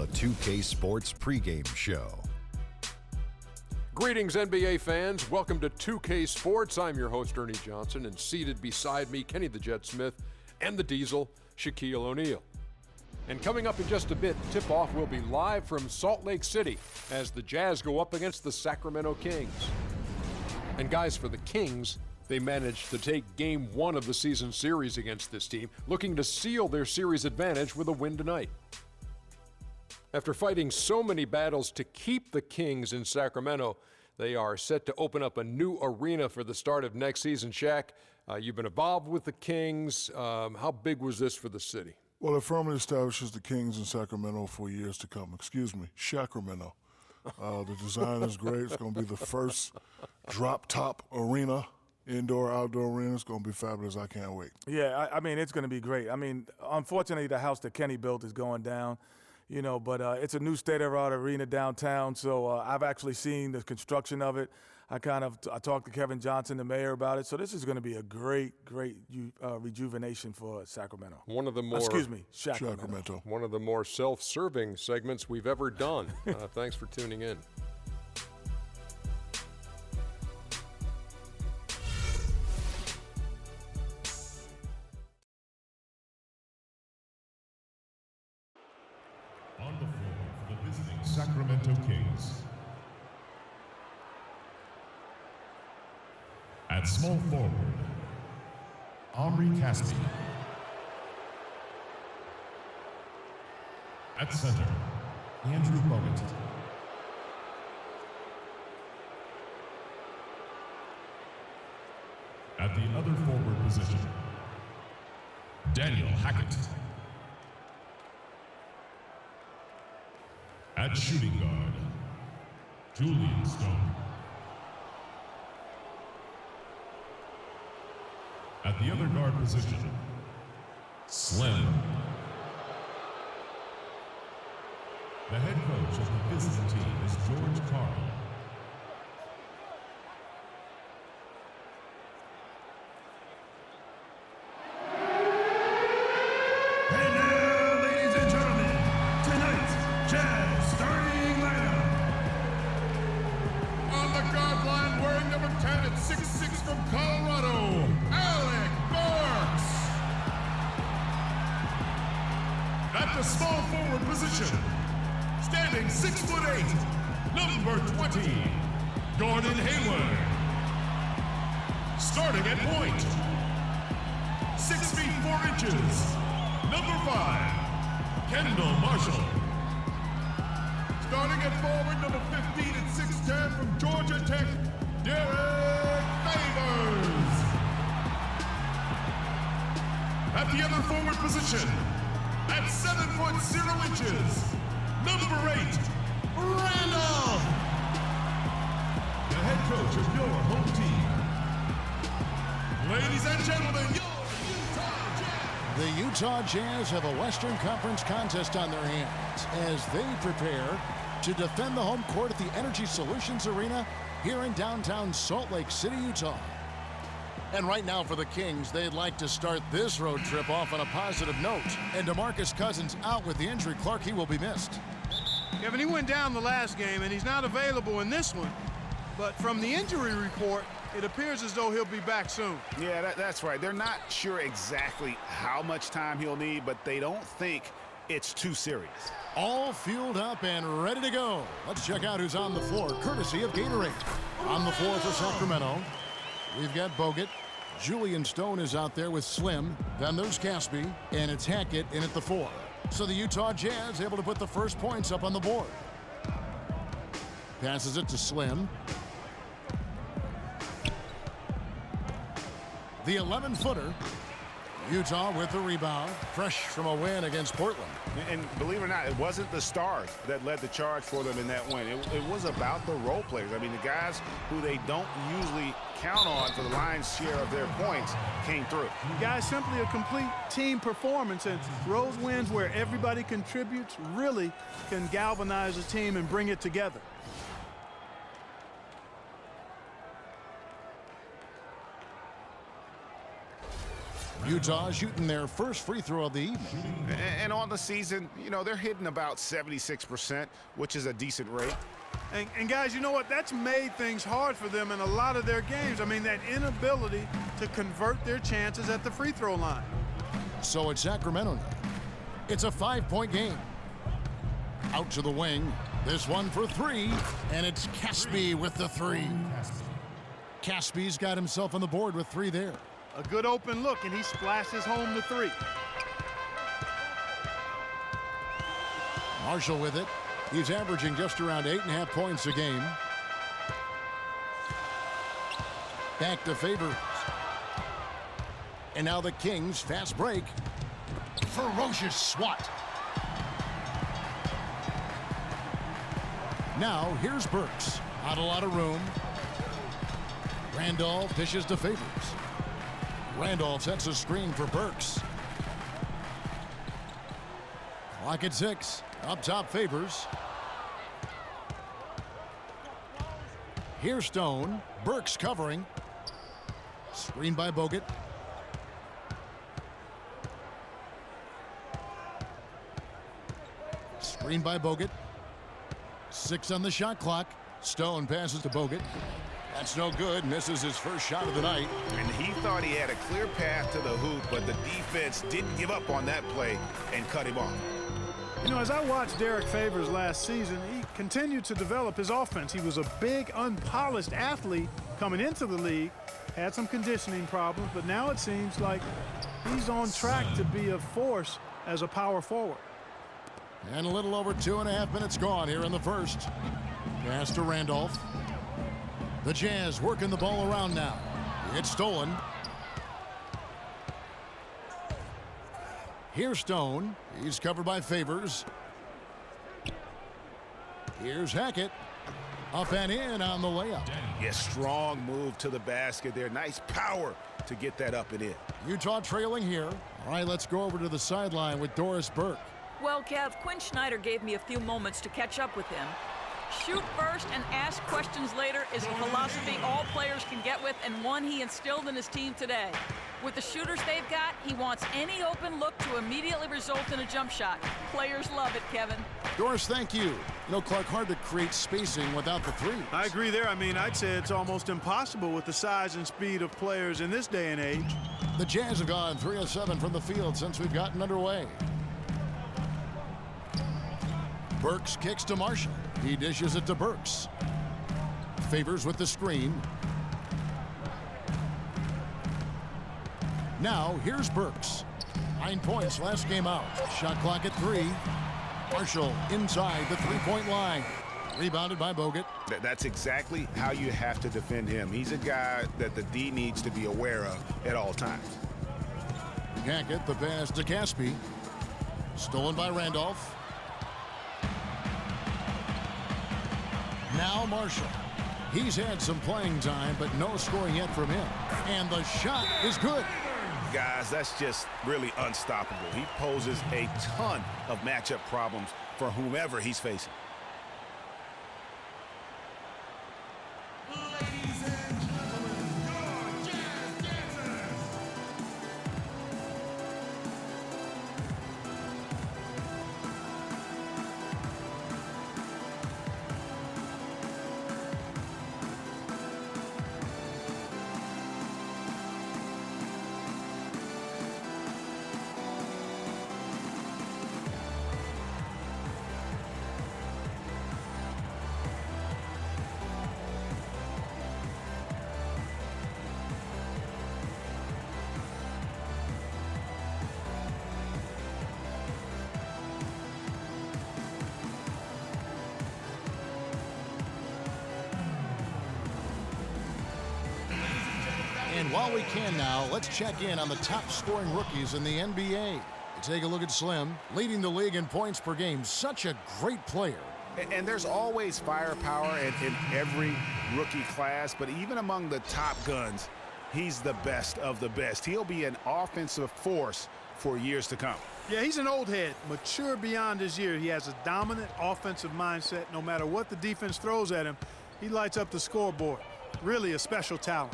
the 2K Sports pregame show. Greetings, NBA fans. Welcome to 2K Sports. I'm your host, Ernie Johnson, and seated beside me, Kenny the Jet Smith and the Diesel, Shaquille O'Neal. And coming up in just a bit, tip-off will be live from Salt Lake City as the Jazz go up against the Sacramento Kings. And guys, for the Kings, they managed to take Game 1 of the season series against this team, looking to seal their series advantage with a win tonight. After fighting so many battles to keep the Kings in Sacramento, they are set to open up a new arena for the start of next season. Shaq, you've been involved with the Kings. How big was this for the city? Well, it firmly establishes the Kings in Sacramento for years to come. Excuse me, Shaqramento. The design is great. It's going to be the first drop-top arena, indoor-outdoor arena. It's going to be fabulous. I can't wait. Yeah, I mean, it's going to be great. I mean, unfortunately, the house that Kenny built is going down. You know, but it's a new state-of-the-art arena downtown, so I've actually seen the construction of it. I talked to Kevin Johnson, the mayor, about it. So this is going to be a great rejuvenation for Sacramento. One of the more Sacramento. One of the more self-serving segments we've ever done. Thanks for tuning in. On the floor for the visiting Sacramento Kings. At small forward, Omri Caspi. At center, Andrew Bogut. At the other forward position, Daniel Hackett. At shooting guard, Julian Stone. At the other guard position, Slim. The head coach of the visiting team is George Karl. Small forward position, standing 6'8", number 20, Gordon Hayward. Starting at point, 6 feet 4 inches, number 5, Kendall Marshall. Starting at forward, number 15 at 6'10" from Georgia Tech, Derek Favors. At the other forward position, at 7 foot 0 inches, number 8, Randall. The head coach of your home team. Ladies and gentlemen, your Utah Jazz. The Utah Jazz have a Western Conference contest on their hands as they prepare to defend the home court at the Energy Solutions Arena here in downtown Salt Lake City, Utah. And right now for the Kings, they'd like to start this road trip off on a positive note. And DeMarcus Cousins out with the injury. Clark, he will be missed. Kevin, he went down the last game, and he's not available in this one. But from the injury report, it appears as though he'll be back soon. Yeah, that's right. They're not sure exactly how much time he'll need, but they don't think it's too serious. All fueled up and ready to go. Let's check out who's on the floor, courtesy of Gatorade. On the floor for Sacramento, we've got Bogut. Julian Stone is out there with Slim. Then there's Caspi, and it's Hackett in at the 4. So the Utah Jazz able to put the first points up on the board. Passes it to Slim. The 11-footer. Utah with the rebound, fresh from a win against Portland. And believe it or not, it wasn't the stars that led the charge for them in that win. It was about the role players. I mean, the guys who they don't usually count on for the lion's share of their points came through. Guys, simply a complete team performance, and road wins where everybody contributes really can galvanize a team and bring it together. Utah shooting their first free throw of the evening. And on the season, you know, they're hitting about 76%, which is a decent rate. And guys, you know what? That's made things hard for them in a lot of their games. I mean, that inability to convert their chances at the free throw line. So it's Sacramento now. It's a 5-point game. Out to the wing. This one for three, and it's Caspi with the three. Caspi's got himself on the board with three there. A good open look, and he splashes home the three. Marshall with it. He's averaging just around 8.5 points a game. Back to Favors. And now the Kings, fast break. Ferocious swat. Now here's Burks. Not a lot of room. Randolph dishes to Favors. Randolph sets a screen for Burks. Clock at 6. Up top, Favors. Here's Stone. Burks covering. Screen by Bogut. Screen by Bogut. 6 on the shot clock. Stone passes to Bogut. That's no good. Misses his first shot of the night. And he thought he had a clear path to the hoop, but the defense didn't give up on that play and cut him off. You know, as I watched Derek Favors last season, he continued to develop his offense. He was a big, unpolished athlete coming into the league, had some conditioning problems, but now it seems like he's on track to be a force as a power forward. And a little over 2.5 minutes gone here in the first. Pass to Randolph. The Jazz working the ball around now. It's stolen. Here's Stone. He's covered by Favors. Here's Hackett. Up and in on the layup. Yeah, strong move to the basket there. Nice power to get that up and in. Utah trailing here. All right, let's go over to the sideline with Doris Burke. Well, Kev, Quinn Snyder gave me a few moments to catch up with him. Shoot first and ask questions later is a philosophy all players can get with, and one he instilled in his team today. With the shooters they've got, he wants any open look to immediately result in a jump shot. Players love it, Kevin. Doris, thank you. You know, Clark, hard to create spacing without the three. I agree there. I mean, I'd say it's almost impossible with the size and speed of players in this day and age. The Jazz have gone 3 of 7 from the field since we've gotten underway. Burks kicks to Marshall. He dishes it to Burks. Favors with the screen. Now, here's Burks. 9 points last game out. Shot clock at 3. Marshall inside the three-point line. Rebounded by Bogut. That's exactly how you have to defend him. He's a guy that the D needs to be aware of at all times. Hackett, the pass to Caspi. Stolen by Randolph. Now Marshall. He's had some playing time, but no scoring yet from him. And the shot is good. Guys, that's just really unstoppable. He poses a ton of matchup problems for whomever he's facing. Ladies and gentlemen, your Jazz Dancers. And while we can now, let's check in on the top scoring rookies in the NBA. Take a look at Slim, leading the league in points per game. Such a great player. And there's always firepower in every rookie class, but even among the top guns, he's the best of the best. He'll be an offensive force for years to come. Yeah, he's an old head, mature beyond his year. He has a dominant offensive mindset. No matter what the defense throws at him, he lights up the scoreboard. Really a special talent.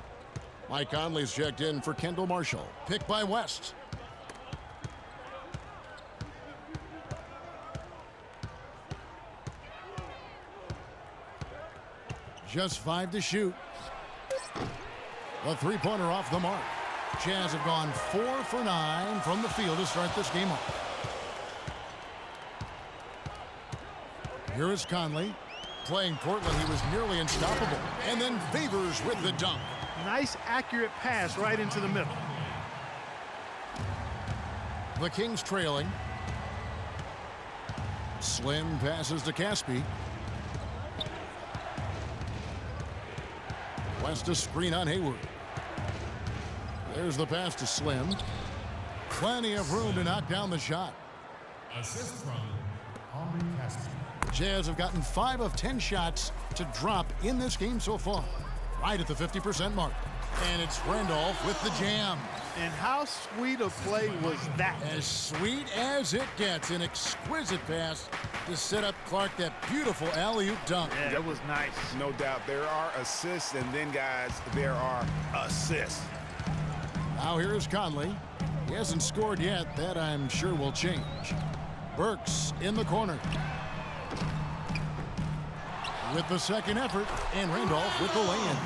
Mike Conley's checked in for Kendall Marshall. Picked by West. Just 5 to shoot. A three-pointer off the mark. Jazz have gone 4 for 9 from the field to start this game off. Here is Conley. Playing Portland, he was nearly unstoppable. And then Favors with the dunk. Nice, accurate pass right into the middle. The Kings trailing. Slim passes to Caspi. West a screen on Hayward. There's the pass to Slim. Plenty of room to knock down the shot. Assist from Henri Caspi. Jazz have gotten 5 of 10 shots to drop in this game so far. Right at the 50% mark. And it's Randolph with the jam. And how sweet a play was that? As sweet as it gets. An exquisite pass to set up Clark that beautiful alley-oop dunk. Yeah, that was nice. No doubt. There are assists, and then, guys, there are assists. Now here's Conley. He hasn't scored yet. That I'm sure will change. Burks in the corner. With the second effort, and Randolph with the lay-in.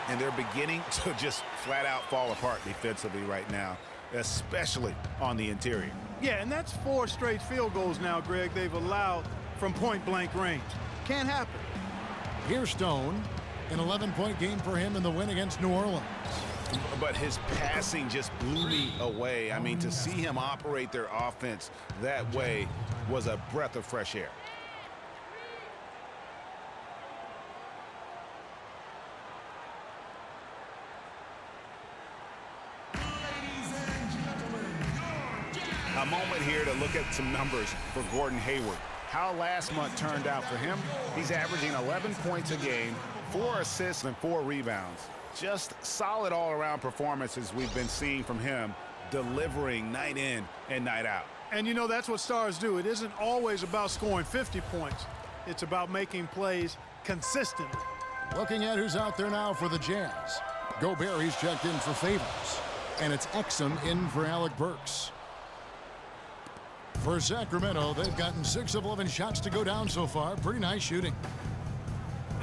And they're beginning to just flat out fall apart defensively right now, especially on the interior. Yeah, and that's 4 straight field goals now, Greg, they've allowed from point-blank range. Can't happen. Here's Stone. An 11-point game for him in the win against New Orleans. But his passing just blew me away. I mean, to see him operate their offense that way was a breath of fresh air. A moment here to look at some numbers for Gordon Hayward. How last month turned out for him? He's averaging 11 points a game, 4 assists and 4 rebounds. Just solid all-around performances we've been seeing from him, delivering night in and night out. And you know, that's what stars do. It isn't always about scoring 50 points. It's about making plays consistently. Looking at who's out there now for the Jazz. Gobert, he's checked in for Favors. And it's Exum in for Alec Burks. For Sacramento, they've gotten 6 of 11 shots to go down so far. Pretty nice shooting.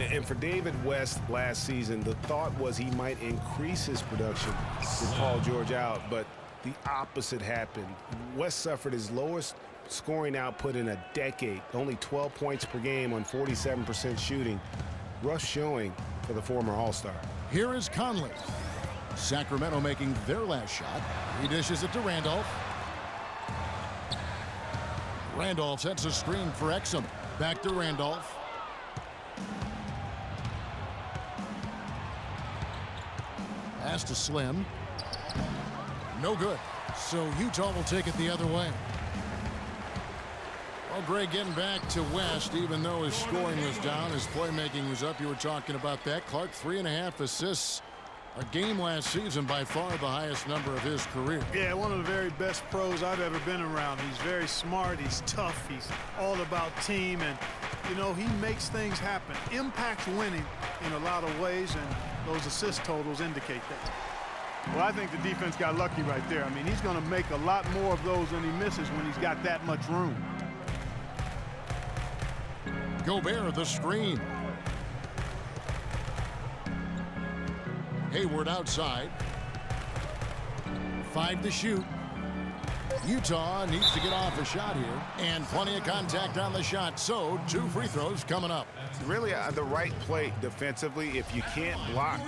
And for David West last season, the thought was he might increase his production with Paul George out, but the opposite happened. West suffered his lowest scoring output in a decade, only 12 points per game on 47% shooting. Rough showing for the former All-Star. Here is Conley. Sacramento making their last shot. He dishes it to Randolph. Randolph sets a screen for Exum. Back to Randolph. Pass to Slim. No good. So Utah will take it the other way. Well, Greg, getting back to West, even though his scoring was down, his playmaking was up. You were talking about that. Clark, 3.5 assists a game last season, by far the highest number of his career. Yeah, one of the very best pros I've ever been around. He's very smart, he's tough, he's all about team, and, you know, he makes things happen. Impacts winning in a lot of ways, and those assist totals indicate that. Well, I think the defense got lucky right there. I mean, he's going to make a lot more of those than he misses when he's got that much room. Gobert, the screen. Hayward outside. 5 to shoot. Utah needs to get off a shot here. And plenty of contact on the shot. So 2 free throws coming up. Really the right play defensively. If you can't block,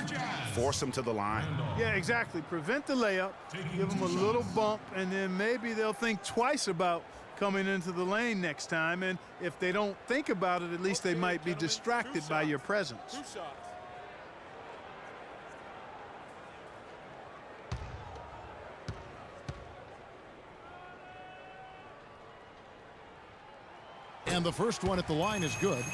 force them to the line. Yeah, exactly. Prevent the layup, give them a little bump, and then maybe they'll think twice about coming into the lane next time. And if they don't think about it, at least they might be distracted by your presence. And the first one at the line is good.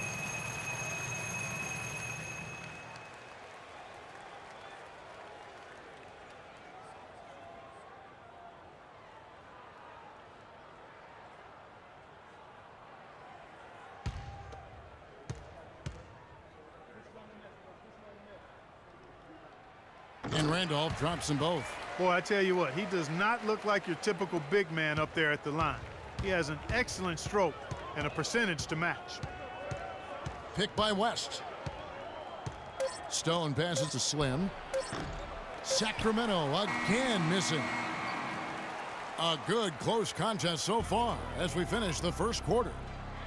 And Randolph drops them both. Boy, I tell you what, he does not look like your typical big man up there at the line. He has an excellent stroke and a percentage to match. Pick by West. Stone passes to Slim. Sacramento again missing. A good close contest so far as we finish the first quarter.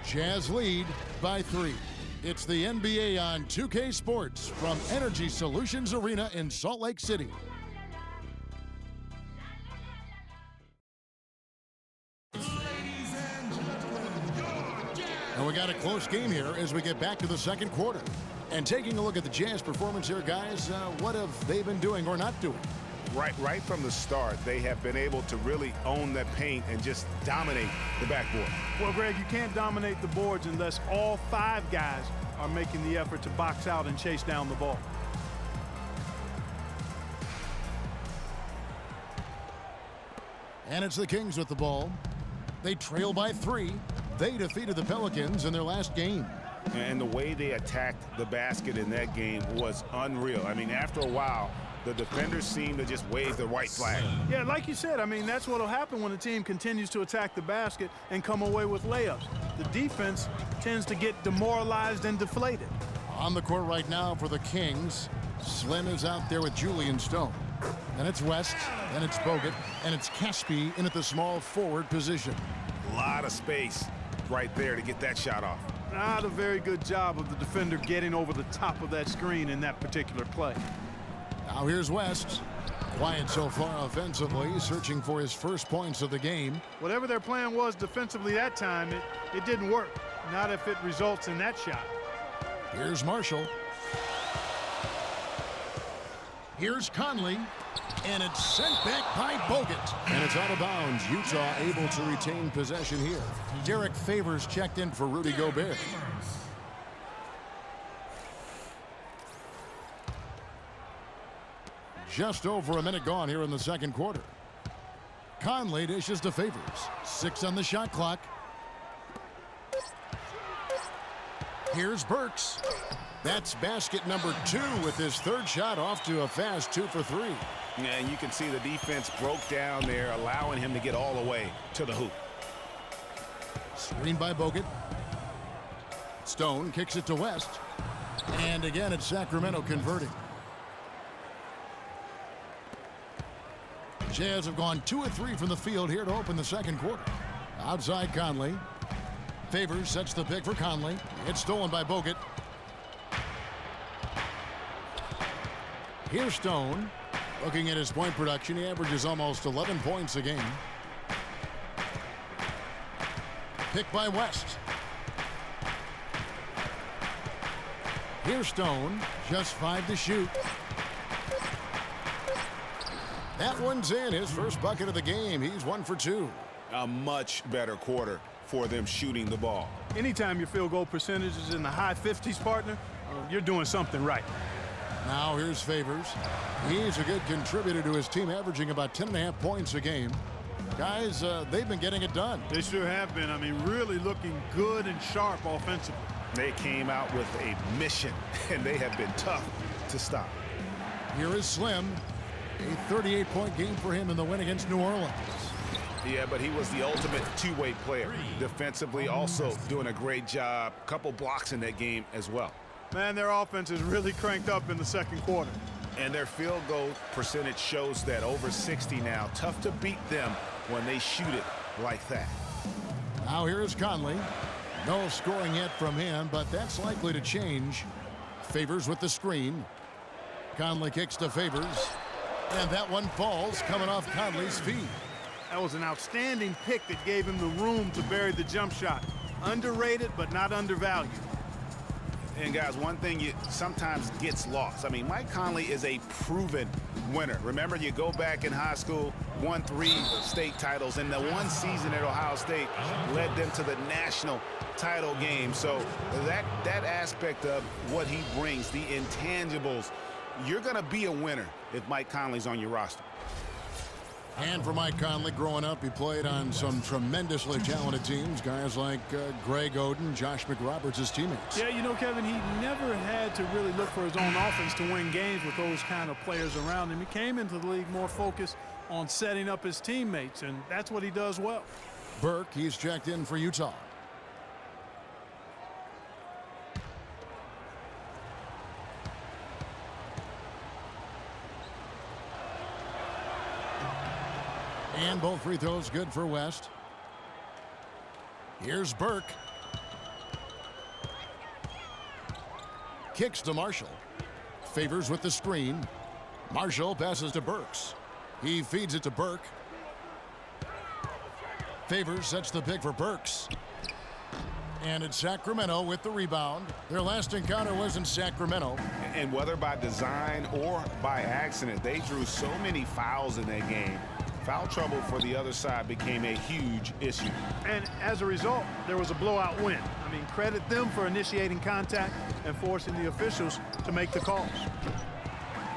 Jazz lead by 3. It's the NBA on 2K Sports from Energy Solutions Arena in Salt Lake City. And we got a close game here as we get back to the second quarter. And taking a look at the Jazz performance here, guys, what have they been doing or not doing? Right from the start, they have been able to really own that paint and just dominate the backboard. Well, Greg, you can't dominate the boards unless all 5 guys are making the effort to box out and chase down the ball. And it's the Kings with the ball. They trail by 3. They defeated the Pelicans in their last game. And the way they attacked the basket in that game was unreal. I mean, after a while, the defenders seem to just wave the white flag. Yeah, like you said, I mean, that's what will happen when a team continues to attack the basket and come away with layups. The defense tends to get demoralized and deflated. On the court right now for the Kings, Slim is out there with Julian Stone. Then it's West, then it's Bogut, and it's Caspi in at the small forward position. A lot of space right there to get that shot off. Not a very good job of the defender getting over the top of that screen in that particular play. Now here's West. Quiet so far offensively, searching for his first points of the game. Whatever their plan was defensively that time, it didn't work. Not if it results in that shot. Here's Marshall. Here's Conley. And it's sent back by Bogut. And it's out of bounds. Utah able to retain possession here. Derek Favors checked in for Rudy Gobert. Just over a minute gone here in the second quarter. Conley dishes to Favors. 6 on the shot clock. Here's Burks. That's basket number 2 with his third shot off to a fast 2 for 3. And you can see the defense broke down there, allowing him to get all the way to the hoop. Screen by Bogut. Stone kicks it to West. And again, it's Sacramento converting. Jazz have gone 2 of 3 from the field here to open the second quarter. Outside Conley. Favors sets the pick for Conley. It's stolen by Bogut. Here's Stone. Looking at his point production, he averages almost 11 points a game. Pick by West. Here's Stone. Just 5 to shoot. That one's in. His first bucket of the game. He's 1 for 2. A much better quarter for them shooting the ball. Anytime your field goal percentage is in the high 50s, partner, you're doing something right. Now here's Favors. He's a good contributor to his team, averaging about 10.5 points a game. Guys, they've been getting it done. They sure have been. I mean, really looking good and sharp offensively. They came out with a mission, and they have been tough to stop. Here is Slim. A 38-point game for him in the win against New Orleans. Yeah, but he was the ultimate two-way player. Defensively, also doing a great job. Couple blocks in that game as well. Man, their offense is really cranked up in the second quarter. And their field goal percentage shows that, over 60 now. Tough to beat them when they shoot it like that. Now here's Conley. No scoring yet from him, but that's likely to change. Favors with the screen. Conley kicks to Favors. And that one falls, coming off Conley's feet. That was an outstanding pick that gave him the room to bury the jump shot. Underrated, but not undervalued. And guys, one thing you sometimes gets lost. I mean, Mike Conley is a proven winner. Remember, you go back in high school, won 3 state titles, and the one season at Ohio State led them to the national title game. So that aspect of what he brings, the intangibles, you're going to be a winner if Mike Conley's on your roster. And for Mike Conley, growing up, he played on some tremendously talented teams. Guys like Greg Oden, Josh McRoberts, his teammates. Yeah, you know, Kevin, he never had to really look for his own offense to win games with those kind of players around him. He came into the league more focused on setting up his teammates, and that's what he does well. Burke, he's checked in for Utah. And both free throws good for West. Here's Burke. Kicks to Marshall. Favors with the screen. Marshall passes to Burks. He feeds it to Burke. Favors sets the pick for Burks. And it's Sacramento with the rebound. Their last encounter was in Sacramento. And whether by design or by accident, they drew so many fouls in that game. Foul trouble for the other side became a huge issue. And as a result, there was a blowout win. I mean, credit them for initiating contact and forcing the officials to make the calls.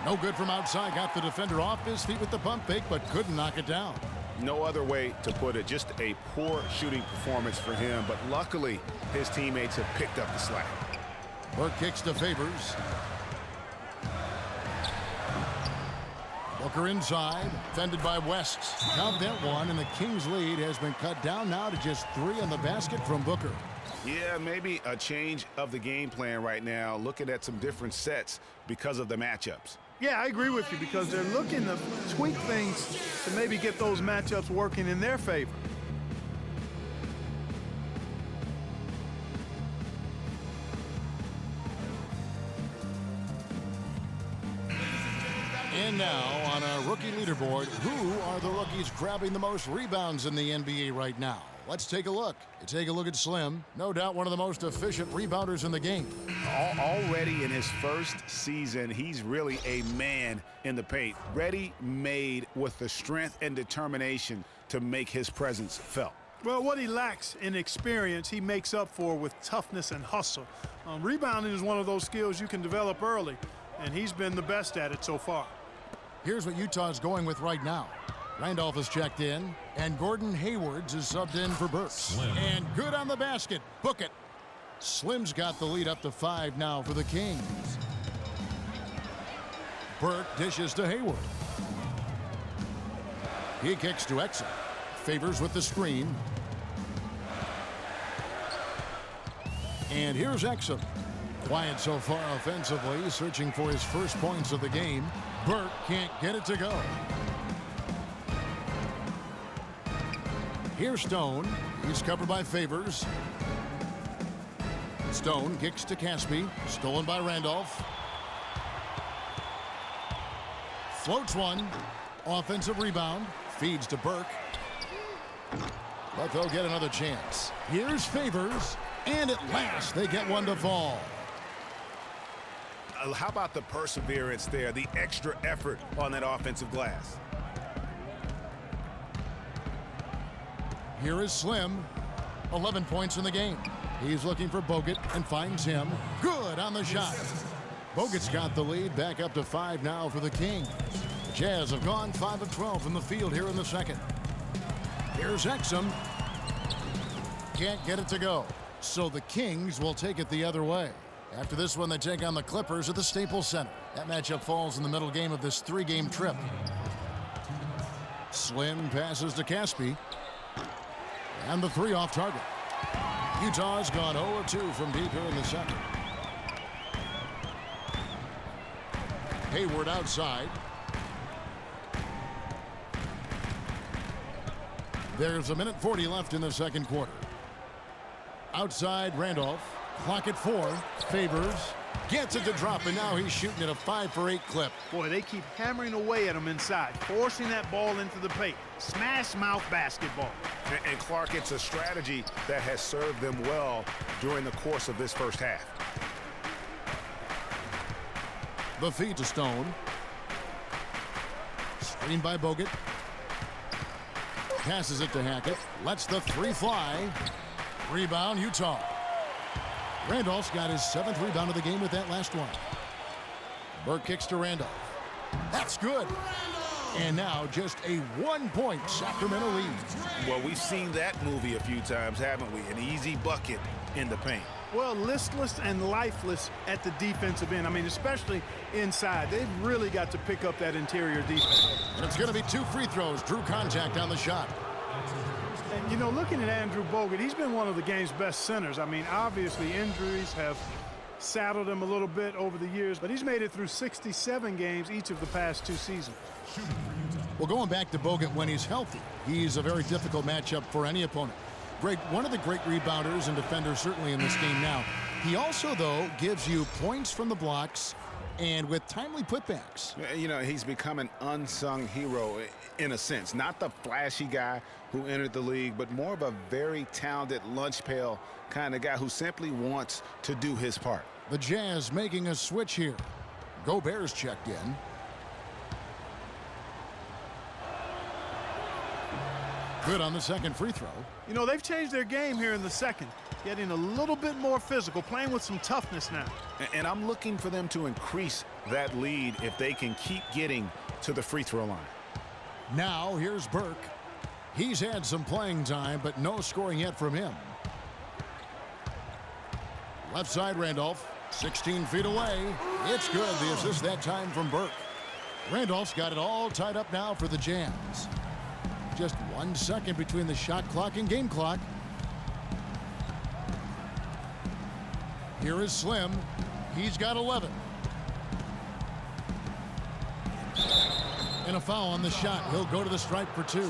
No good from outside. Got the defender off his feet with the pump fake, but couldn't knock it down. No other way to put it. Just a poor shooting performance for him. But luckily, his teammates have picked up the slack. Burke kicks to Favors. Booker inside, defended by West. Count that one, and the Kings' lead has been cut down now to just 3 on the basket from Booker. Yeah, maybe a change of the game plan right now, looking at some different sets because of the matchups. Yeah, I agree with you because they're looking to tweak things to maybe get those matchups working in their favor. And now on our rookie leaderboard, who are the rookies grabbing the most rebounds in the NBA right now? Let's take a look. Take a look at Slim. No doubt one of the most efficient rebounders in the game. Already in his first season, he's really a man in the paint. Ready-made with the strength and determination to make his presence felt. Well, what he lacks in experience, he makes up for with toughness and hustle. Rebounding is one of those skills you can develop early, and he's been the best at it so far. Here's what Utah's going with right now. Randolph is checked in, and Gordon Haywards is subbed in for Burks. Slim. And good on the basket. Book it. Slim's got the lead up to 5 now for the Kings. Burke dishes to Hayward. He kicks to Exum. Favors with the screen. And here's Exum. Quiet so far offensively, searching for his first points of the game. Burke can't get it to go. Here's Stone. He's covered by Favors. Stone kicks to Caspi. Stolen by Randolph. Floats one. Offensive rebound. Feeds to Burke. But they'll get another chance. Here's Favors. And at last, they get one to fall. How about the perseverance there, the extra effort on that offensive glass? Here is Slim. 11 points in the game. He's looking for Bogut and finds him. Good on the shot. Bogut's got the lead, back up to 5 now for the Kings. The Jazz have gone 5 of 12 from the field here in the second. Here's Exum. Can't get it to go. So the Kings will take it the other way. After this one, they take on the Clippers at the Staples Center. That matchup falls in the middle game of this 3-game trip. Slim passes to Caspi. And the 3 off target. Utah's gone 0 of 2 from deep here in the second. Hayward outside. There's 1:40 left in the second quarter. Outside Randolph. Clock at 4. Favors. Gets it to drop, and now he's shooting at a 5 for 8 clip. Boy, they keep hammering away at him inside, forcing that ball into the paint. Smash mouth basketball. And Clark, it's a strategy that has served them well during the course of this first half. The feed to Stone. Screened by Bogut. Passes it to Hackett. Lets the 3 fly. Rebound, Utah. Randolph's got his 7th rebound of the game with that last one. Burke kicks to Randolph. That's good. And now just a 1-point Sacramento lead. Well, we've seen that movie a few times, haven't we? An easy bucket in the paint. Well, listless and lifeless at the defensive end. I mean, especially inside. They've really got to pick up that interior defense. And it's going to be 2 free throws. Drew contact on the shot. And, you know, looking at Andrew Bogut, he's been one of the game's best centers. I mean, obviously injuries have saddled him a little bit over the years, but he's made it through 67 games each of the past 2 seasons. Well, going back to Bogut when he's healthy, he's a very difficult matchup for any opponent. Greg, one of the great rebounders and defenders certainly in this game now. He also, though, gives you points from the blocks and with timely putbacks. You know, he's become an unsung hero in a sense. Not the flashy guy who entered the league, but more of a very talented lunch pail kind of guy who simply wants to do his part. The Jazz making a switch here. Gobert's checked in. Good on the second free throw. You know, they've changed their game here in the second, getting a little bit more physical, playing with some toughness now. And I'm looking for them to increase that lead if they can keep getting to the free throw line. Now here's Burke. He's had some playing time, but no scoring yet from him. Left side, Randolph, 16 feet away. It's good. The assist that time from Burke. Randolph's got it all tied up now for the Jazz. Just 1 second between the shot clock and game clock. Here is Slim. He's got 11. And a foul on the shot. He'll go to the stripe for 2.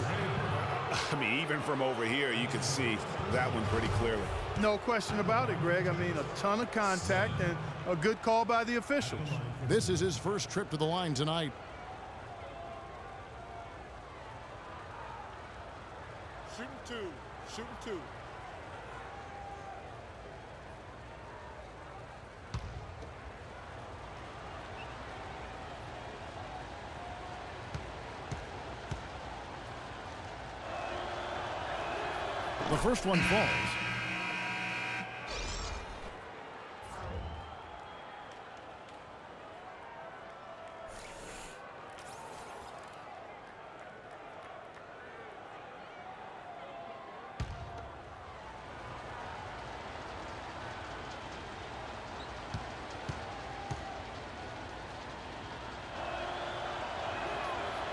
I mean, even from over here, you can see that one pretty clearly. No question about it, Greg. I mean, a ton of contact and a good call by the officials. This is his first trip to the line tonight. Shooting 2. Shooting 2. The first one falls.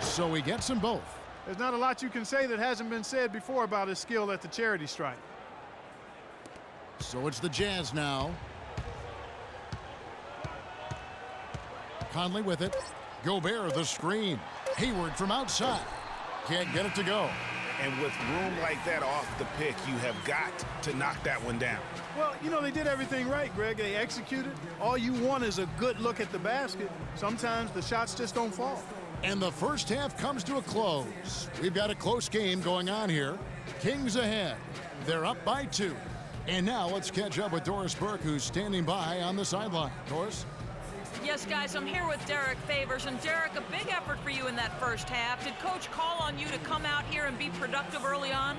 So he gets them both. There's not a lot you can say that hasn't been said before about his skill at the charity stripe. So it's the Jazz now. Conley with it. Gobert the screen. Hayward from outside. Can't get it to go. And with room like that off the pick, you have got to knock that one down. Well, you know, they did everything right, Greg. They executed. All you want is a good look at the basket. Sometimes the shots just don't fall. And the first half comes to a close. We've got a close game going on here. Kings ahead. They're up by 2. And now let's catch up with Doris Burke, who's standing by on the sideline. Doris? Yes, guys, I'm here with Derek Favors. And Derek, a big effort for you in that first half. Did Coach call on you to come out here and be productive early on?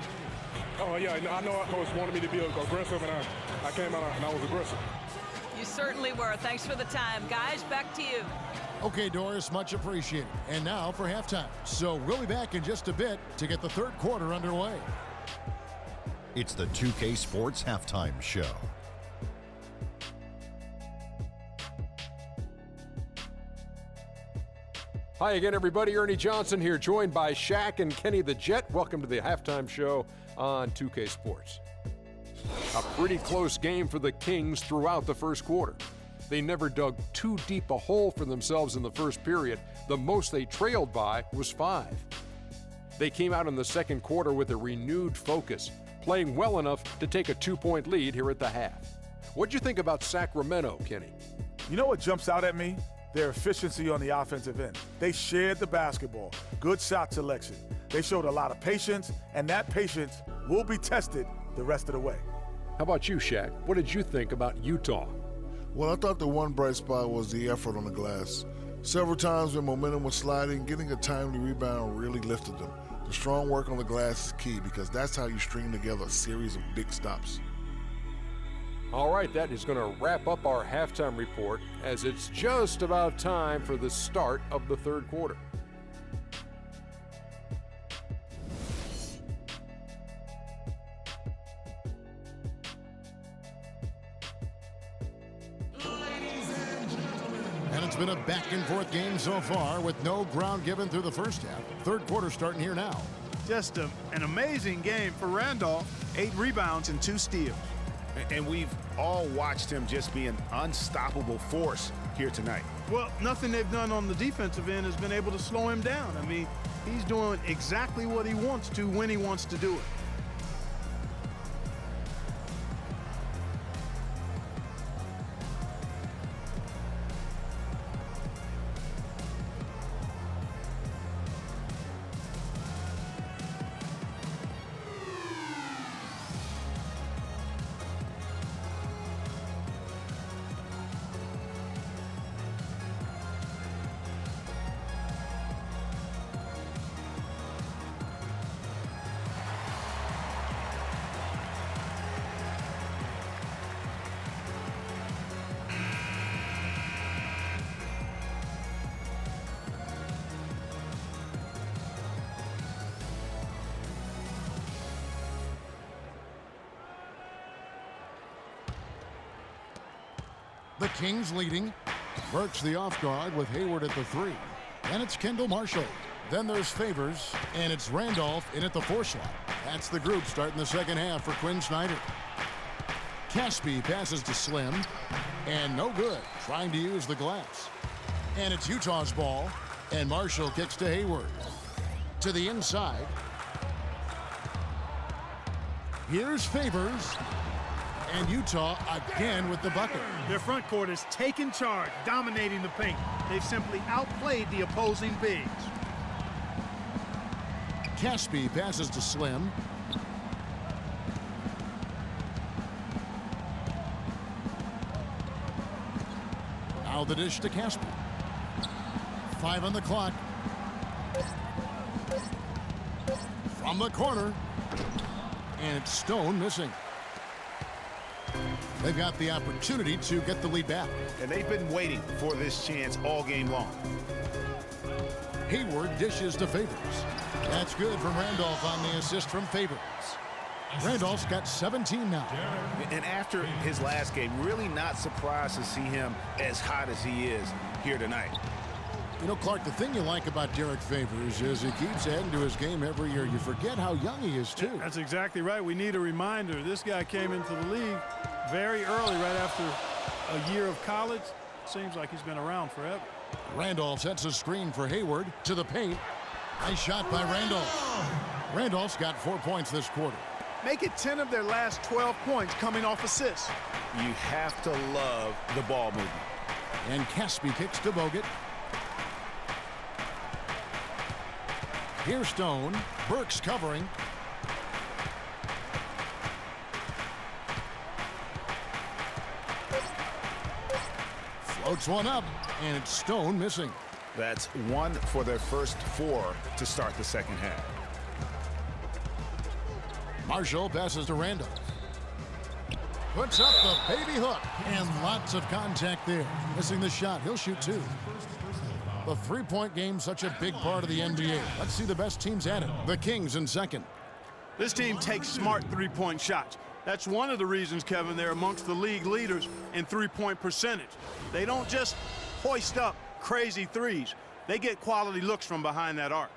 Oh, yeah, I know our coach wanted me to be aggressive, and I came out and I was aggressive. You certainly were. Thanks for the time. Guys, back to you. Okay, Doris, much appreciated. And now for halftime. So we'll be back in just a bit to get the third quarter underway. It's the 2K Sports Halftime Show. Hi again, everybody. Ernie Johnson here, joined by Shaq and Kenny the Jet. Welcome to the halftime show on 2K Sports. A pretty close game for the Kings throughout the first quarter. They never dug too deep a hole for themselves in the first period. The most they trailed by was 5. They came out in the second quarter with a renewed focus, playing well enough to take a 2-point lead here at the half. What'd you think about Sacramento, Kenny? You know what jumps out at me? Their efficiency on the offensive end. They shared the basketball. Good shot selection. They showed a lot of patience, and that patience will be tested the rest of the way. How about you, Shaq? What did you think about Utah? Well, I thought the one bright spot was the effort on the glass. Several times when momentum was sliding, getting a timely rebound really lifted them. The strong work on the glass is key because that's how you string together a series of big stops. All right, that is going to wrap up our halftime report as it's just about time for the start of the third quarter. It's been a back-and-forth game so far with no ground given through the first half. Third quarter starting here now. Just an amazing game for Randolph. 8 rebounds and 2 steals. And we've all watched him just be an unstoppable force here tonight. Well, nothing they've done on the defensive end has been able to slow him down. I mean, he's doing exactly what he wants to when he wants to do it. The Kings leading. Burks the off guard with Hayward at the 3. And it's Kendall Marshall. Then there's Favors, and it's Randolph in at the 4 slot. That's the group starting the second half for Quinn Snyder. Caspi passes to Slim, and no good, trying to use the glass. And it's Utah's ball, and Marshall kicks to Hayward. To the inside. Here's Favors. And Utah again with the bucket. Their front court is taking charge, dominating the paint. They've simply outplayed the opposing bigs. Caspi passes to Slim. Now the dish to Caspi. 5 on the clock. From the corner. And it's Stone missing. They've got the opportunity to get the lead back. And they've been waiting for this chance all game long. Hayward dishes to Favors. That's good from Randolph on the assist from Favors. Randolph's got 17 now. And after his last game, really not surprised to see him as hot as he is here tonight. You know, Clark, the thing you like about Derek Favors is he keeps adding to his game every year. You forget how young he is, too. That's exactly right. We need a reminder. This guy came into the league very early, right after a year of college. Seems like he's been around forever. Randolph sets a screen for Hayward to the paint. Nice shot by Randolph. Randolph's got 4 points this quarter. Make it 10 of their last 12 points coming off assists. You have to love the ball movement. And Caspi kicks to Bogut. Here's Stone. Burks covering. Floats one up, and it's Stone missing. That's 1 for their first 4 to start the second half. Marshall passes to Randolph. Puts up the baby hook, and lots of contact there. Missing the shot. He'll shoot 2. The three-point game, such a big part of the NBA. Let's see the best teams at it. The Kings in second. This team takes smart three-point shots. That's one of the reasons, Kevin, they're amongst the league leaders in three-point percentage. They don't just hoist up crazy threes. They get quality looks from behind that arc.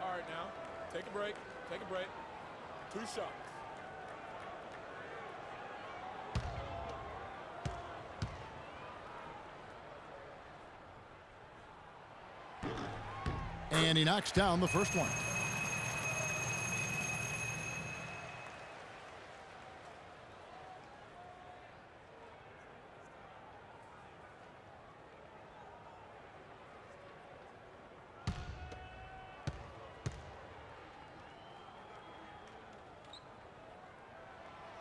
All right, now, take a break. Take a break. 2 shots. And he knocks down the first one.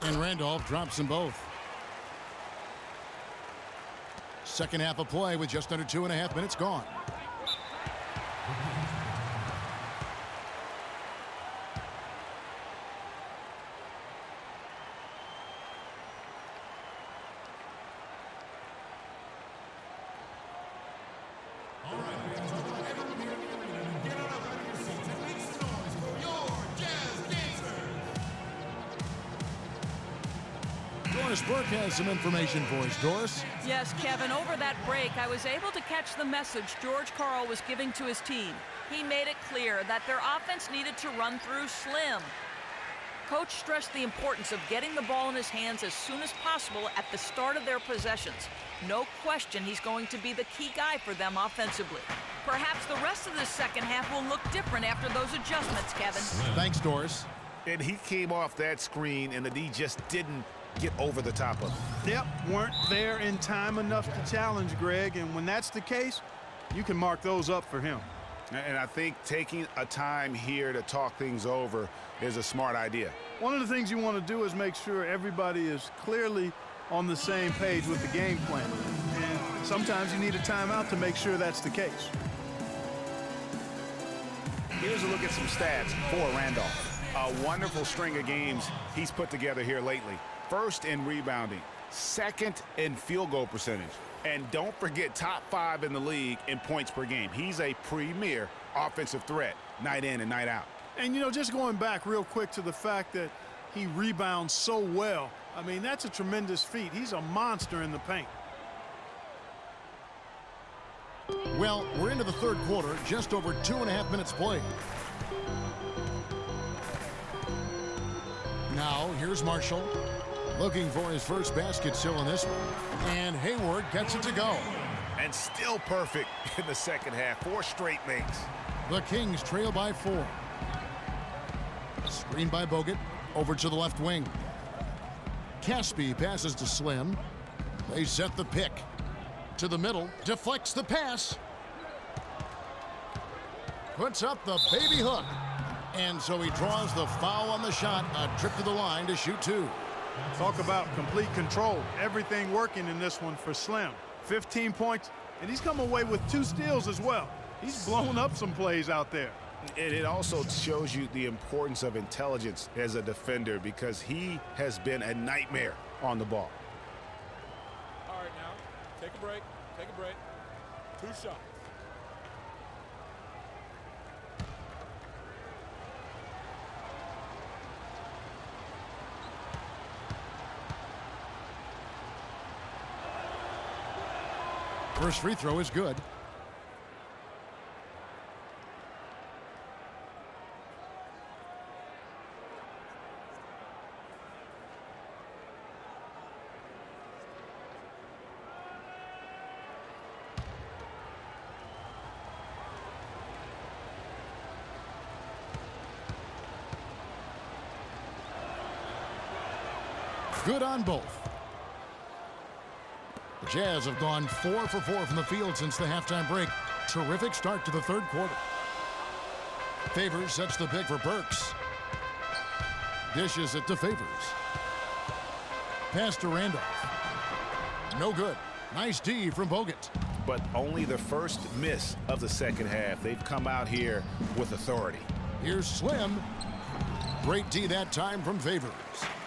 And Randolph drops them both. Second half of play with just under 2.5 minutes gone. Doris Burke has some information for us. Doris? Yes, Kevin, over that break, I was able to catch the message George Karl was giving to his team. He made it clear that their offense needed to run through Slim. Coach stressed the importance of getting the ball in his hands as soon as possible at the start of their possessions. No question he's going to be the key guy for them offensively. Perhaps the rest of the second half will look different after those adjustments, Kevin. Thanks, Doris. And he came off that screen, and the D just didn't get over the top of it. Yep, weren't there in time enough to challenge Greg, and when that's the case, you can mark those up for him. And I think taking a time here to talk things over is a smart idea. One of the things you want to do is make sure everybody is clearly on the same page with the game plan. And sometimes you need a timeout to make sure that's the case. Here's a look at some stats for Randolph. A wonderful string of games he's put together here lately. First in rebounding, second in field goal percentage. And don't forget, top 5 in the league in points per game. He's a premier offensive threat night in and night out. And, you know, just going back real quick to the fact that he rebounds so well, I mean, that's a tremendous feat. He's a monster in the paint. Well, we're into the third quarter, just over 2.5 minutes played. Now, here's Marshall, looking for his first basket still in this one. And Hayward gets it to go. And still perfect in the second half. 4 straight makes. The Kings trail by 4. Screen by Bogut, over to the left wing. Caspi passes to Slim. They set the pick. To the middle, deflects the pass. Puts up the baby hook. And so he draws the foul on the shot. A trip to the line to shoot 2. Talk about complete control. Everything working in this one for Slim. 15 points, and he's come away with 2 steals as well. He's blown up some plays out there. And it also shows you the importance of intelligence as a defender, because he has been a nightmare on the ball. All right, now, take a break. Take a break. 2 shots. First free throw is good. Good on both. The Jazz have gone 4 for 4 from the field since the halftime break. Terrific start to the third quarter. Favors sets the pick for Burks. Dishes it to Favors. Pass to Randolph. No good. Nice D from Bogut. But only the first miss of the second half. They've come out here with authority. Here's Slim. Great D that time from Favors.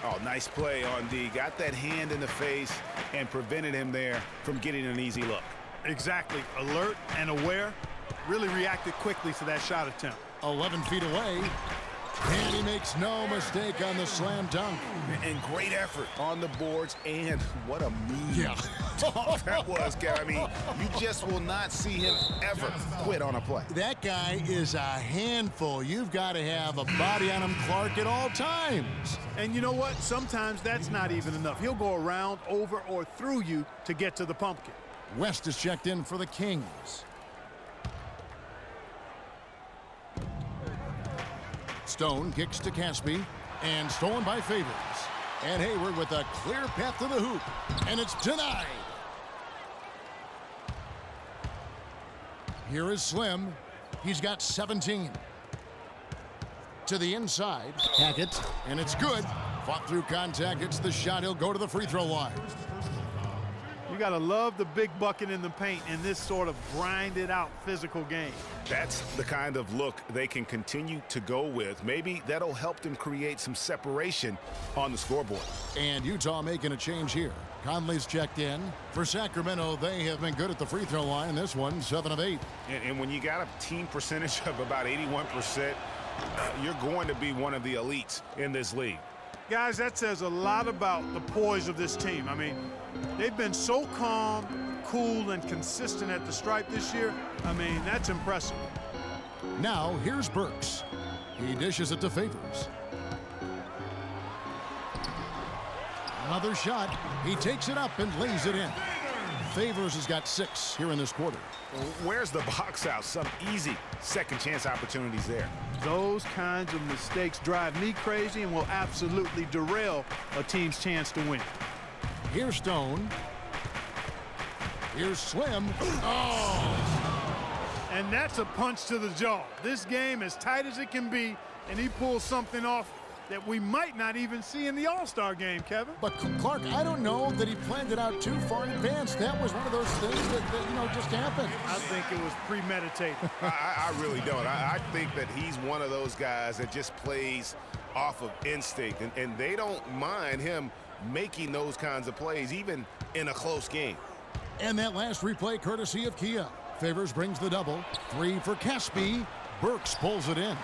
Oh, nice play on D. Got that hand in the face and prevented him there from getting an easy look. Exactly. Alert and aware. Really reacted quickly to that shot attempt. 11 feet away. And he makes no mistake on the slam dunk. And great effort on the boards. And what a mean dunk that was, Gary. I mean, you just will not see him ever quit on a play. That guy is a handful. You've got to have a body on him, Clark, at all times. And you know what? Sometimes that's not even enough. He'll go around, over, or through you to get to the pumpkin. West is checked in for the Kings. Stone kicks to Caspi, and stolen by Favors. And Hayward with a clear path to the hoop, and it's denied. Here is Slim. He's got 17. To the inside, Hackett, and it's good. Fought through contact, it's the shot. He'll go to the free throw line. You got to love the big bucket in the paint in this sort of grinded out physical game. That's the kind of look they can continue to go with. Maybe that'll help them create some separation on the scoreboard. And Utah making a change here. Conley's checked in. For Sacramento, they have been good at the free throw line. This one, 7 of 8. And when you got a team percentage of about 81%, you're going to be one of the elites in this league. Guys, that says a lot about the poise of this team. I mean, they've been so calm, cool, and consistent at the stripe this year. I mean, that's impressive. Now, here's Burks. He dishes it to Favors. Another shot. He takes it up and lays it in. Favors has got 6 here in this quarter. Where's the box out? Some easy second chance opportunities there. Those kinds of mistakes drive me crazy and will absolutely derail a team's chance to win. Here's Stone. Here's Slim. Oh! And that's a punch to the jaw. This game as tight as it can be, and he pulls something off that we might not even see in the All-Star game, Kevin. But Clark, I don't know that he planned it out too far in advance. That was one of those things that just happened. I think it was premeditated. I really don't. I think that he's one of those guys that just plays off of instinct, and they don't mind him making those kinds of plays, even in a close game. And that last replay courtesy of Kia. Favors brings the double. 3 for Caspi. Burks pulls it in.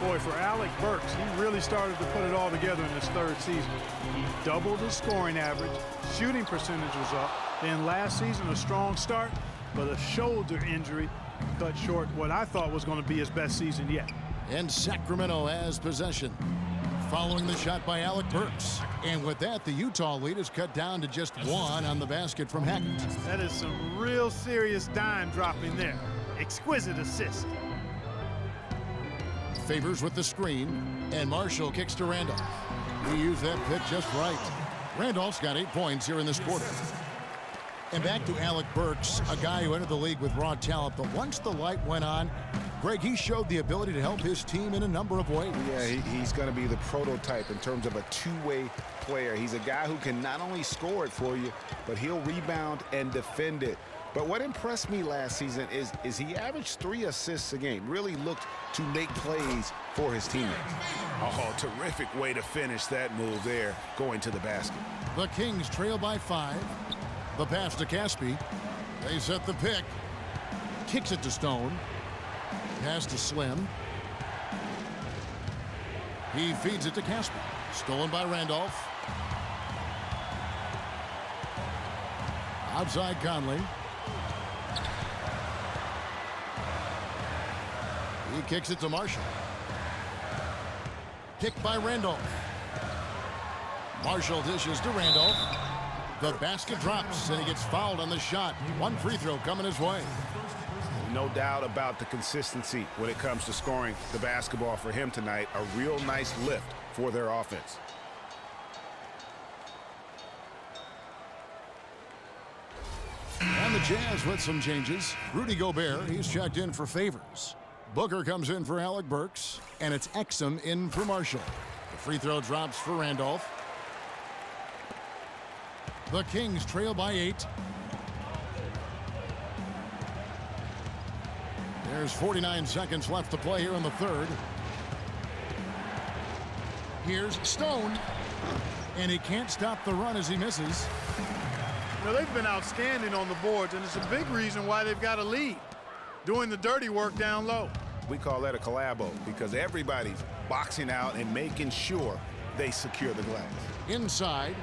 Boy, for Alec Burks, he really started to put it all together in his 3rd season. He doubled his scoring average, shooting percentage was up. Then last season, a strong start, but a shoulder injury cut short what I thought was going to be his best season yet. And Sacramento has possession. Following the shot by Alec Burks. And with that, the Utah lead is cut down to just 1 on the basket from Hackett. That is some real serious dime dropping there. Exquisite assist. Favors with the screen, and Marshall kicks to Randolph. He used that pick just right. Randolph's got 8 points here in this quarter. And back to Alec Burks, a guy who entered the league with raw talent, but once the light went on, Greg, he showed the ability to help his team in a number of ways. Yeah, he's going to be the prototype in terms of a two-way player. He's a guy who can not only score it for you, but he'll rebound and defend it. But what impressed me last season is he averaged 3 assists a game, really looked to make plays for his teammates. Oh, terrific way to finish that move there, going to the basket. The Kings trail by 5. The pass to Caspi. They set the pick. Kicks it to Stone. Pass to Slim. He feeds it to Caspi. Stolen by Randolph. Outside Conley. He kicks it to Marshall. Kicked by Randolph. Marshall dishes to Randolph. The basket drops, and he gets fouled on the shot. 1 free throw coming his way. No doubt about the consistency when it comes to scoring the basketball for him tonight. A real nice lift for their offense. And the Jazz with some changes. Rudy Gobert, he's checked in for Favors. Booker comes in for Alec Burks, and it's Exum in for Marshall. The free throw drops for Randolph. The Kings trail by 8. There's 49 seconds left to play here in the 3rd. Here's Stone, and he can't stop the run as he misses. You know, they've been outstanding on the boards, and it's a big reason why they've got a lead. Doing the dirty work down low. We call that a collabo because everybody's boxing out and making sure they secure the glass. Inside.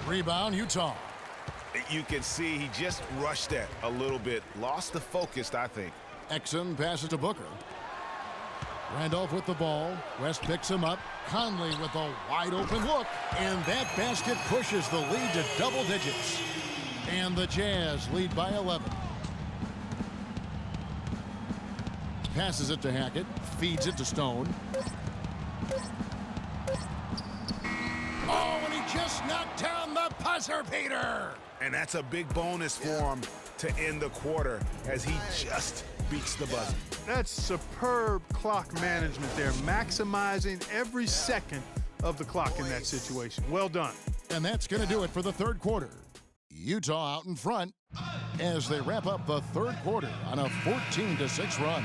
Rebound, Utah. You can see he just rushed that a little bit. Lost the focus, I think. Exum passes to Booker. Randolph with the ball. West picks him up. Conley with a wide open look. And that basket pushes the lead to double digits. And the Jazz lead by 11. Passes it to Hackett. Feeds it to Stone. Oh, and he just knocked down the buzzer beater. And that's a big bonus for him to end the quarter as he just beats the buzzer. That's superb clock management there, maximizing every second of the clock in that situation. Well done. And that's going to do it for the 3rd quarter. Utah out in front as they wrap up the 3rd quarter on a 14-6 run.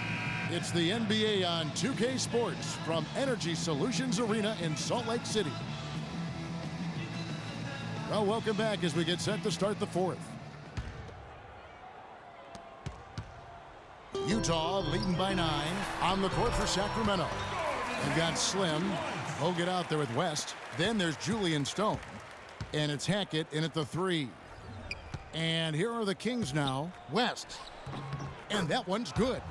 It's the NBA on 2K Sports from Energy Solutions Arena in Salt Lake City. Well, welcome back as we get set to start the 4th. Utah leading by 9 on the court for Sacramento. They've got Slim, He'll get out there with West. Then there's Julian Stone. And it's Hackett in at the 3. And here are the Kings now. West. And that one's good.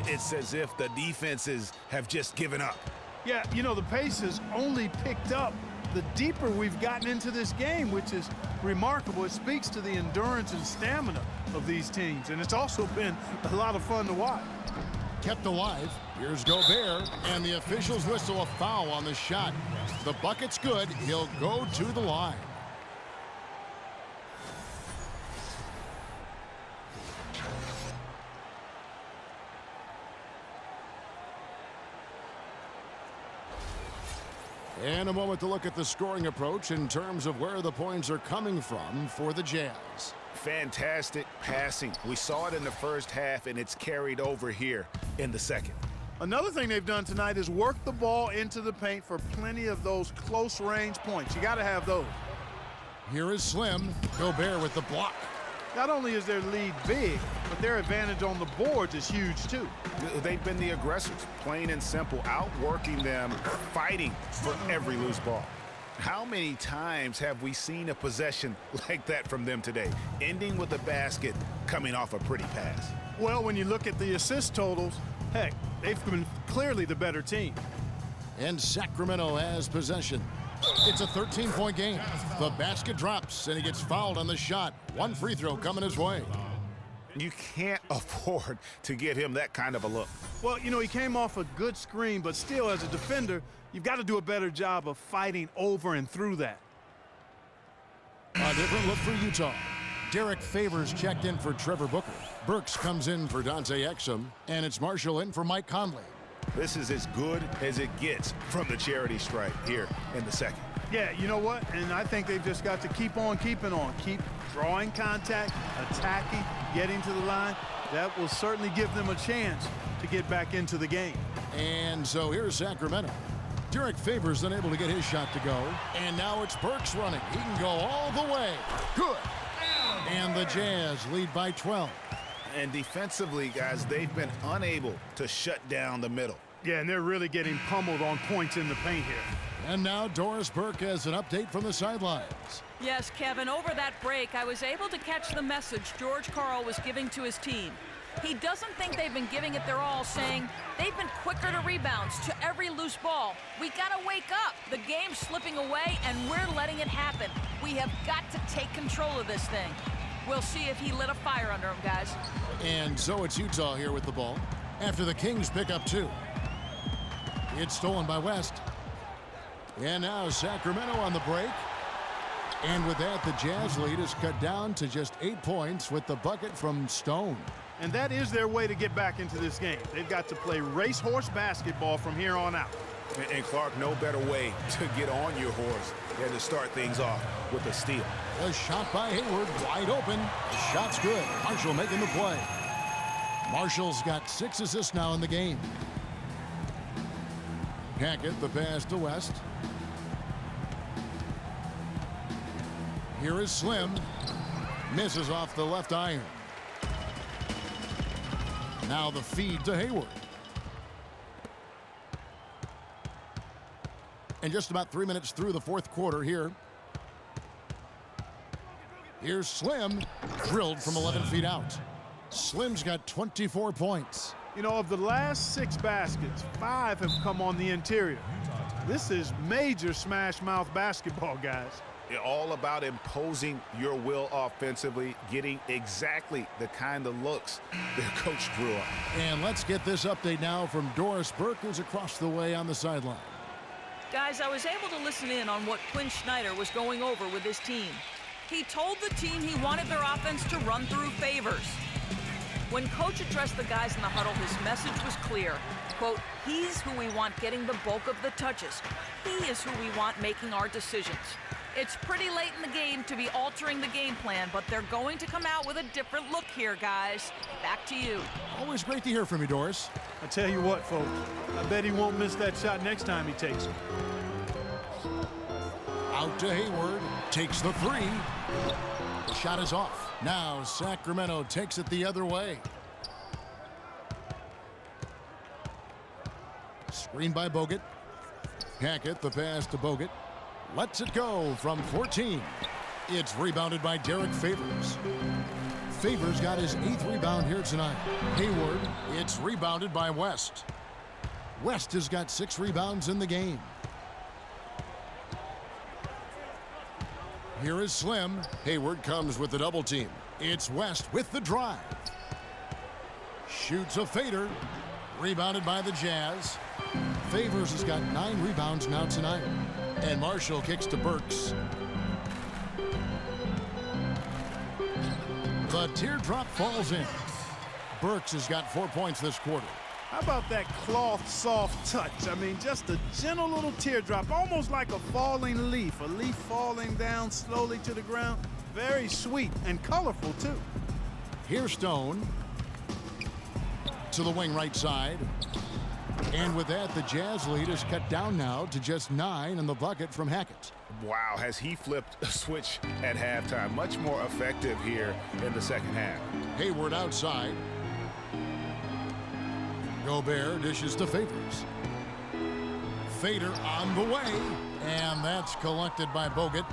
It's as if the defenses have just given up. Yeah, you know, the pace has only picked up the deeper we've gotten into this game, which is remarkable. It speaks to the endurance and stamina of these teams, and it's also been a lot of fun to watch. Kept alive. Here's Gobert, and the officials whistle a foul on the shot. The bucket's good. He'll go to the line. And a moment to look at the scoring approach in terms of where the points are coming from for the Jazz. Fantastic passing. We saw it in the first half, and it's carried over here in the second. Another thing they've done tonight is work the ball into the paint for plenty of those close-range points. You got to have those. Here is Slim. Gobert with the block. Not only is their lead big, but their advantage on the boards is huge, too. They've been the aggressors, plain and simple, outworking them, fighting for every loose ball. How many times have we seen a possession like that from them today, ending with a basket coming off a pretty pass? Well, when you look at the assist totals, heck, they've been clearly the better team. And Sacramento has possession. It's a 13-point game. The basket drops, and he gets fouled on the shot. One free throw coming his way. You can't afford to give him that kind of a look. Well, you know, he came off a good screen, but still, as a defender, you've got to do a better job of fighting over and through that. A different look for Utah. Derek Favors checked in for Trevor Booker. Burks comes in for Dante Exum, and it's Marshall in for Mike Conley. This is as good as it gets from the charity stripe here in the second. Yeah, you know what? And I think they've just got to keep on keeping on. Keep drawing contact, attacking, getting to the line. That will certainly give them a chance to get back into the game. And so here's Sacramento. Derek Favors unable to get his shot to go. And now it's Burks running. He can go all the way. Good. And the Jazz lead by 12. And defensively, guys, they've been unable to shut down the middle. Yeah, and they're really getting pummeled on points in the paint here. And now Doris Burke has an update from the sidelines. Yes, Kevin, over that break, I was able to catch the message George Karl was giving to his team. He doesn't think they've been giving it their all, saying they've been quicker to rebounds, to every loose ball. We gotta wake up. The game's slipping away, and we're letting it happen. We have got to take control of this thing. We'll see if he lit a fire under him, guys. And so it's Utah here with the ball after the Kings pick up 2. It's stolen by West. And now Sacramento on the break. And with that, the Jazz lead is cut down to just 8 points with the bucket from Stone. And that is their way to get back into this game. They've got to play racehorse basketball from here on out. And Clark, no better way to get on your horse than to start things off with a steal. A shot by Hayward, wide open. The shot's good. Marshall making the play. Marshall's got 6 assists now in the game. Hackett, the pass to West. Here is Slim. Misses off the left iron. Now the feed to Hayward. And just about 3 minutes through the fourth quarter here. Here's Slim, drilled from 11 feet out. Slim's got 24 points. You know, of the last 6 baskets, 5 have come on the interior. This is major smash mouth basketball, guys. All about imposing your will offensively, getting exactly the kind of looks their coach drew up. And let's get this update now from Doris Burke, who's across the way on the sideline. Guys, I was able to listen in on what Quinn Snyder was going over with his team. He told the team he wanted their offense to run through Favors. When Coach addressed the guys in the huddle, his message was clear. Quote, he's who we want getting the bulk of the touches. He is who we want making our decisions. It's pretty late in the game to be altering the game plan, but they're going to come out with a different look here, guys. Back to you. Always great to hear from you, Doris. I tell you what, folks, I bet he won't miss that shot next time he takes it. Out to Hayward, takes the 3. The shot is off. Now Sacramento takes it the other way. Screen by Bogut. Hackett, the pass to Bogut. Lets it go from 14. It's rebounded by Derek Favors. Favors got his 8th rebound here tonight. Hayward, it's rebounded by West. West has got 6 rebounds in the game. Here is Slim. Hayward comes with the double team. It's West with the drive. Shoots a fader. Rebounded by the Jazz. Favors has got 9 rebounds now tonight. And Marshall kicks to Burks. The teardrop falls in. Burks has got 4 points this quarter. How about that cloth soft touch? I mean, just a gentle little teardrop, almost like a falling leaf. A leaf falling down slowly to the ground. Very sweet and colorful, too. Here's Stone. To the wing right side. And with that, the Jazz lead is cut down now to just 9 in the bucket from Hackett. Wow, has he flipped a switch at halftime. Much more effective here in the second half. Hayward outside. Gobert dishes to Favors. Fader on the way. And that's collected by Bogut.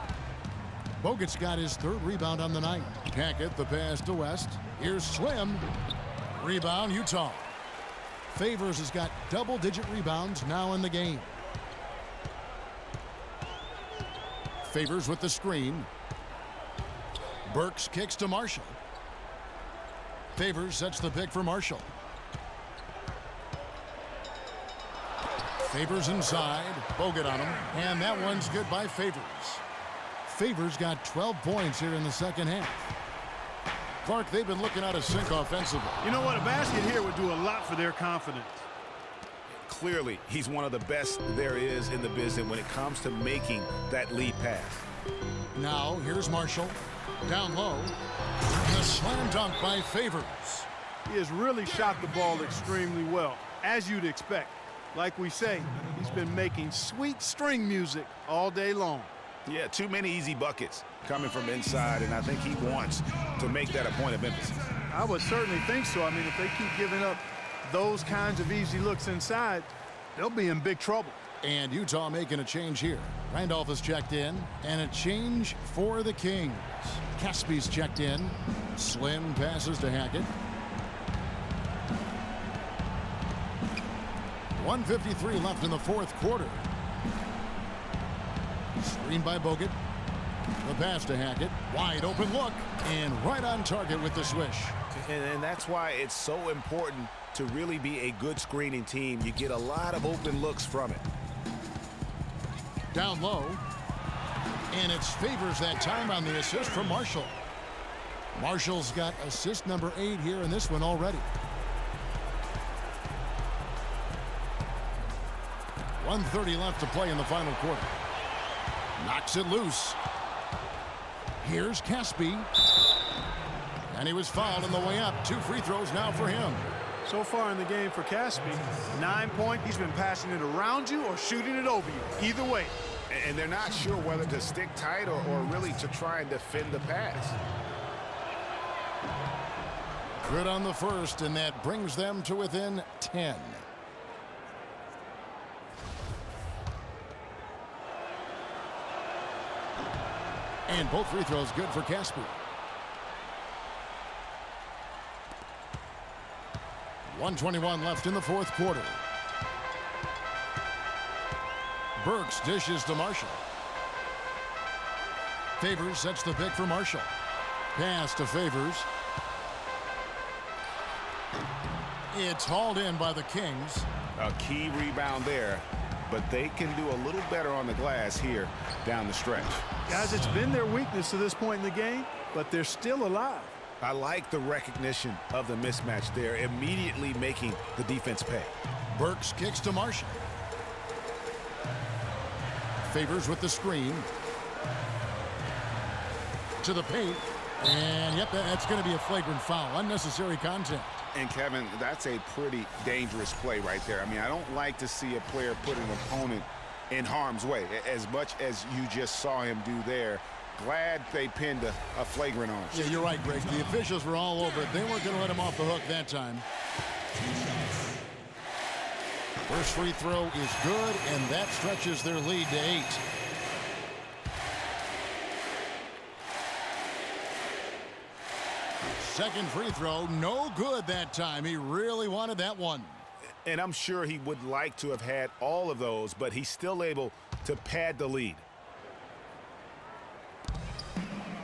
Bogut's got his 3rd rebound on the night. Hackett, the pass to West. Here's Slim. Rebound, Utah. Favors has got double-digit rebounds now in the game. Favors with the screen. Burks kicks to Marshall. Favors sets the pick for Marshall. Favors inside. Bogut on him. And that one's good by Favors. Favors got 12 points here in the second half. Clark, they've been looking out of sync offensively. You know what? A basket here would do a lot for their confidence. Clearly, he's one of the best there is in the business when it comes to making that lead pass. Now, here's Marshall. Down low. The slam dunk by Favors. He has really shot the ball extremely well, as you'd expect. Like we say, he's been making sweet string music all day long. Yeah, too many easy buckets coming from inside, and I think he wants to make that a point of emphasis. I would certainly think so. I mean, if they keep giving up those kinds of easy looks inside, they'll be in big trouble. And Utah making a change here. Randolph has checked in, and a change for the Kings. Caspy's checked in. Slim passes to Hackett. 1:53 left in the 4th quarter. Screen by Bogut. The pass to Hackett. Wide open look. And right on target with the swish. And that's why it's so important to really be a good screening team. You get a lot of open looks from it. Down low. And it's Favors that time on the assist from Marshall. Marshall's got assist number 8 here in this one already. 1:30 left to play in the final quarter. Knocks it loose. Here's Caspy. And he was fouled on the way up. 2 free throws now for him. So far in the game for Caspy, 9 points. He's been passing it around you or shooting it over you. Either way. And they're not sure whether to stick tight or really to try and defend the pass. Good on the first, and that brings them to within 10. And both free throws good for Caspy. 1:21 left in the 4th quarter. Burks dishes to Marshall. Favors sets the pick for Marshall. Pass to Favors. It's hauled in by the Kings. A key rebound there, but they can do a little better on the glass here down the stretch. Guys, it's been their weakness to this point in the game, but they're still alive. I like the recognition of the mismatch there, immediately making the defense pay. Burks kicks to Marshall. Favors with the screen. To the paint. And, yep, that's going to be a flagrant foul. Unnecessary contact. And, Kevin, that's a pretty dangerous play right there. I mean, I don't like to see a player put an opponent in harm's way, as much as you just saw him do there. Glad they pinned a flagrant on us. Yeah, you're right, Greg. The officials were all over it. They weren't going to let him off the hook that time. First free throw is good, and that stretches their lead to 8. Second free throw, no good that time. He really wanted that one. And I'm sure he would like to have had all of those, but he's still able to pad the lead.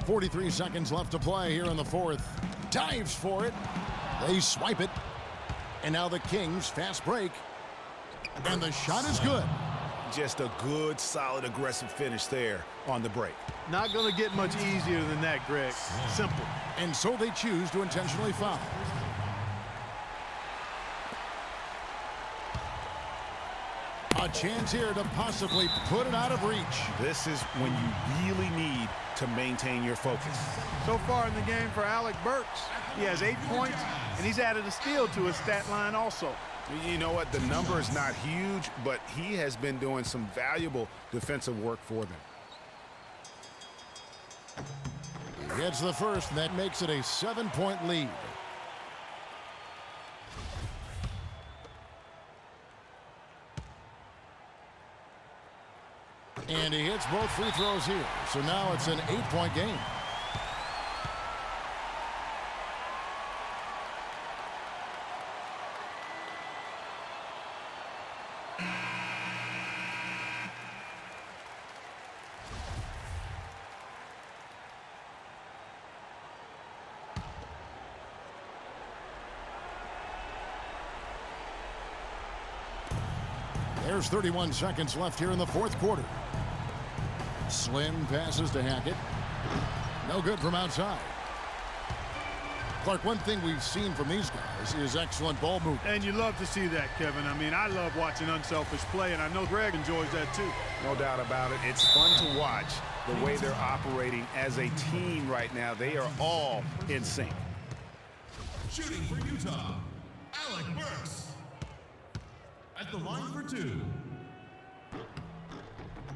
43 seconds left to play here in the fourth. Dives for it. They swipe it. And now the Kings fast break. And the shot is good. Just a good, solid, aggressive finish there on the break. Not going to get much easier than that, Greg. Simple. And so they choose to intentionally foul. A chance here to possibly put it out of reach. This is when you really need to maintain your focus. So far in the game for Alec Burks, he has 8 points, and he's added a steal to his stat line also. You know what? The number is not huge, but he has been doing some valuable defensive work for them. He gets the first, and that makes it a 7-point lead. And he hits both free throws here. So now it's an 8-point game. There's 31 seconds left here in the fourth quarter. Slim passes to Hackett. No good from outside. Clark, one thing we've seen from these guys is excellent ball movement. And you love to see that, Kevin. I mean, I love watching unselfish play, and I know Greg enjoys that too. No doubt about it. It's fun to watch the way they're operating as a team right now. They are all in sync. Shooting for Utah, Alec Burks. At the line for 2.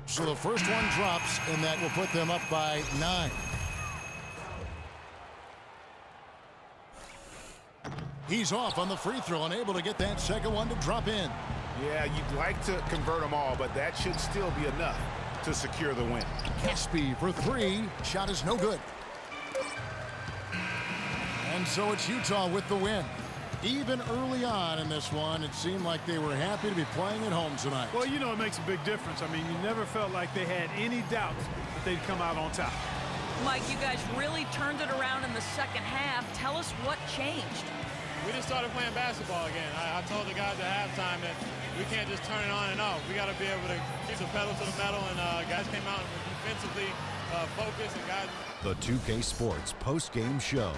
So the first one drops, and that will put them up by 9. He's off on the free throw, unable to get that second one to drop in. Yeah, you'd like to convert them all, but that should still be enough to secure the win. Caspi for 3. Shot is no good. And so it's Utah with the win. Even early on in this one, it seemed like they were happy to be playing at home tonight. Well, you know, it makes a big difference. I mean, you never felt like they had any doubts that they'd come out on top. Mike, you guys really turned it around in the second half. Tell us what changed. We just started playing basketball again. I told the guys at halftime that we can't just turn it on and off. We got to be able to keep the pedal to the metal, and guys came out and defensively focused. And guys. The 2K Sports post-game show.